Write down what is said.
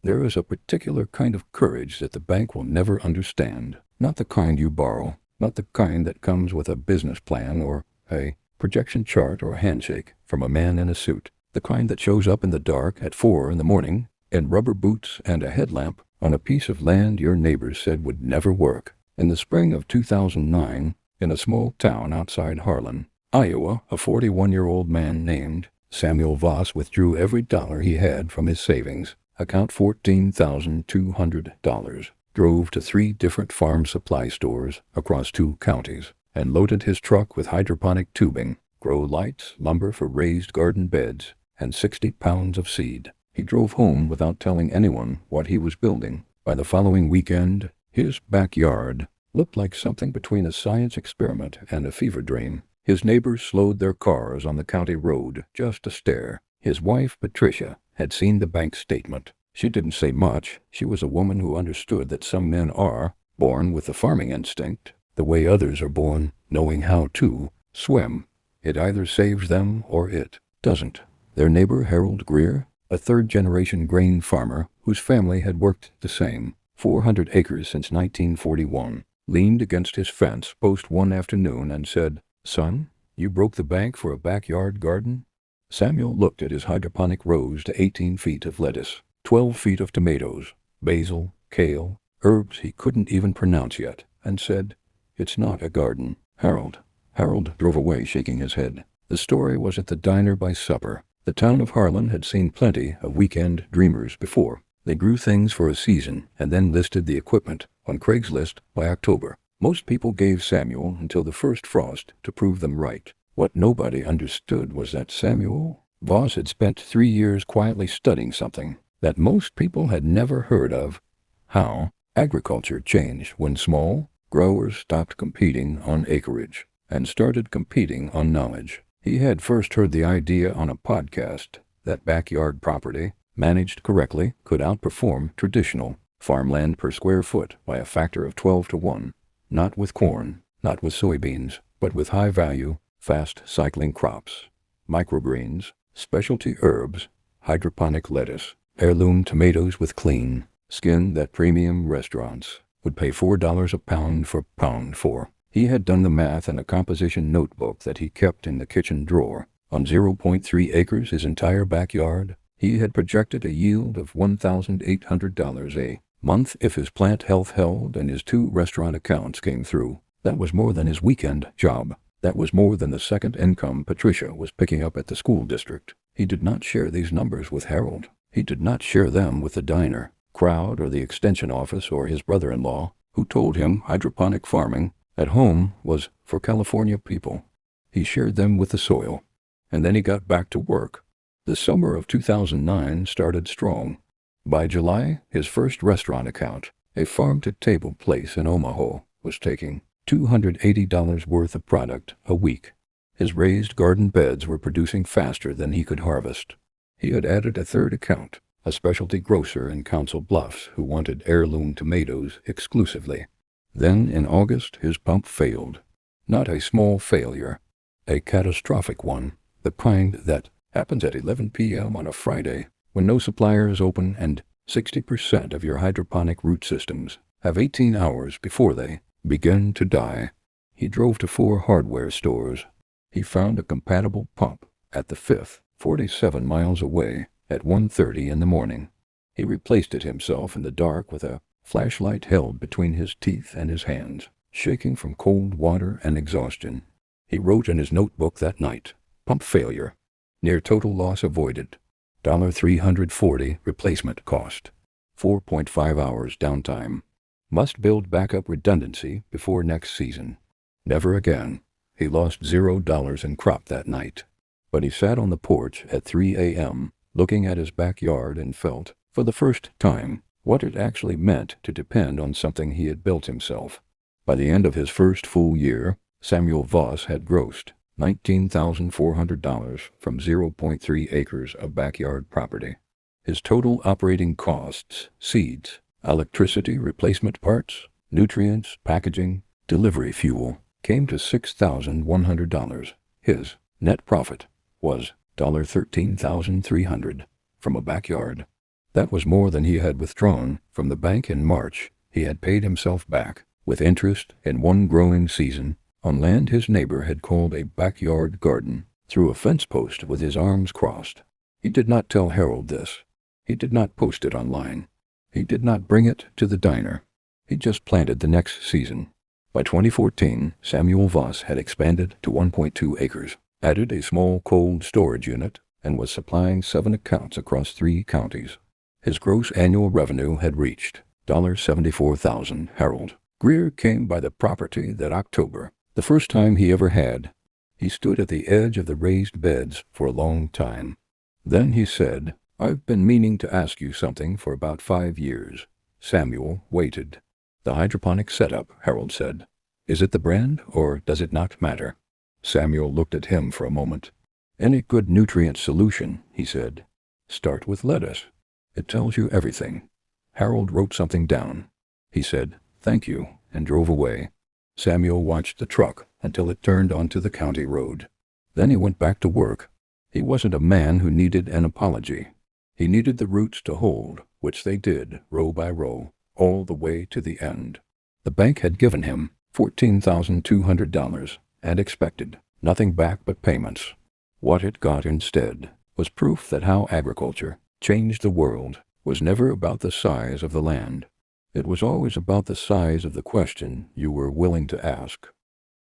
There is a particular kind of courage that the bank will never understand. Not the kind you borrow, not the kind that comes with a business plan or a projection chart or a handshake from a man in a suit. The kind that shows up in the dark at 4 in the morning in rubber boots and a headlamp on a piece of land your neighbors said would never work. In the spring of 2009, in a small town outside Harlan, Iowa, a 41-year-old man named Samuel Voss withdrew every dollar he had from his savings account, $14,200, drove to 3 different farm supply stores across 2 counties, and loaded his truck with hydroponic tubing, grow lights, lumber for raised garden beds, and 60 pounds of seed. He drove home without telling anyone what he was building. By the following weekend, his backyard looked like something between a science experiment and a fever dream. His neighbors slowed their cars on the county road just to stare. His wife, Patricia, had seen the bank statement. She didn't say much. She was a woman who understood that some men are born with the farming instinct, the way others are born knowing how to swim. It either saves them or it doesn't. Their neighbor, Harold Greer, a third-generation grain farmer whose family had worked the same 400 acres since 1941, leaned against his fence post one afternoon and said, "Son, you broke the bank for a backyard garden?" Samuel looked at his hydroponic rows to 18 feet of lettuce, 12 feet of tomatoes, basil, kale, herbs he couldn't even pronounce yet, and said, "It's not a garden, Harold." Harold drove away shaking his head. The story was at the diner by supper. The town of Harlan had seen plenty of weekend dreamers before. They grew things for a season and then listed the equipment on Craigslist by October. Most people gave Samuel until the first frost to prove them right. What nobody understood was that Samuel Voss had spent 3 years quietly studying something that most people had never heard of: how agriculture changed when small growers stopped competing on acreage and started competing on knowledge. He had first heard the idea on a podcast that backyard property, managed correctly, could outperform traditional farmland per square foot by a factor of 12 to 1. Not with corn, not with soybeans, but with high-value, fast-cycling crops, microgreens, specialty herbs, hydroponic lettuce, heirloom tomatoes with clean skin that premium restaurants would pay $4 a pound for. He had done the math in a composition notebook that he kept in the kitchen drawer. On 0.3 acres, his entire backyard, he had projected a yield of $1,800 a month if his plant health held and his 2 restaurant accounts came through. That was more than his weekend job. That was more than the second income Patricia was picking up at the school district. He did not share these numbers with Harold. He did not share them with the diner crowd or the extension office or his brother-in-law, who told him hydroponic farming at home was for California people. He shared them with the soil. And then he got back to work. The summer of 2009 started strong. By July, his first restaurant account, a farm-to-table place in Omaha, was taking $280 worth of product a week. His raised garden beds were producing faster than he could harvest. He had added a third account, a specialty grocer in Council Bluffs who wanted heirloom tomatoes exclusively. Then, in August, his pump failed. Not a small failure, a catastrophic one, the kind that happens at 11 p.m. on a Friday when no supplier is open and 60% of your hydroponic root systems have 18 hours before they begin to die. He drove to 4 hardware stores. He found a compatible pump at the 5th, 47 miles away, at 1:30 in the morning. He replaced it himself in the dark with a flashlight held between his teeth and his hands, shaking from cold water and exhaustion. He wrote in his notebook that night, "Pump failure. Near total loss avoided. $340 replacement cost. 4.5 hours downtime. Must build backup redundancy before next season." Never again. He lost $0 in crop that night. But he sat on the porch at 3 a.m., looking at his backyard, and felt, for the first time, what it actually meant to depend on something he had built himself. By the end of his first full year, Samuel Voss had grossed $19,400 from 0.3 acres of backyard property. His total operating costs, seeds, electricity, replacement parts, nutrients, packaging, delivery fuel, came to $6,100. His net profit was $13,300 from a backyard. That was more than he had withdrawn from the bank in March. He had paid himself back, with interest, in one growing season, on land his neighbor had called a backyard garden, through a fence post with his arms crossed. He did not tell Harold this. He did not post it online. He did not bring it to the diner. He just planted the next season. By 2014, Samuel Voss had expanded to 1.2 acres, added a small cold storage unit, and was supplying 7 accounts across 3 counties. His gross annual revenue had reached $74,000. Harold Greer came by the property that October, the first time he ever had. He stood at the edge of the raised beds for a long time. Then he said, "I've been meaning to ask you something for about 5 years." Samuel waited. "The hydroponic setup," Harold said. "Is it the brand, or does it not matter?" Samuel looked at him for a moment. "Any good nutrient solution," he said. "Start with lettuce. It tells you everything." Harold wrote something down. He said, "Thank you," and drove away. Samuel watched the truck until it turned onto the county road. Then he went back to work. He wasn't a man who needed an apology. He needed the roots to hold, which they did, row by row, all the way to the end. The bank had given him $14,200 and expected nothing back but payments. What it got instead was proof that how agriculture changed the world was never about the size of the land. It was always about the size of the question you were willing to ask.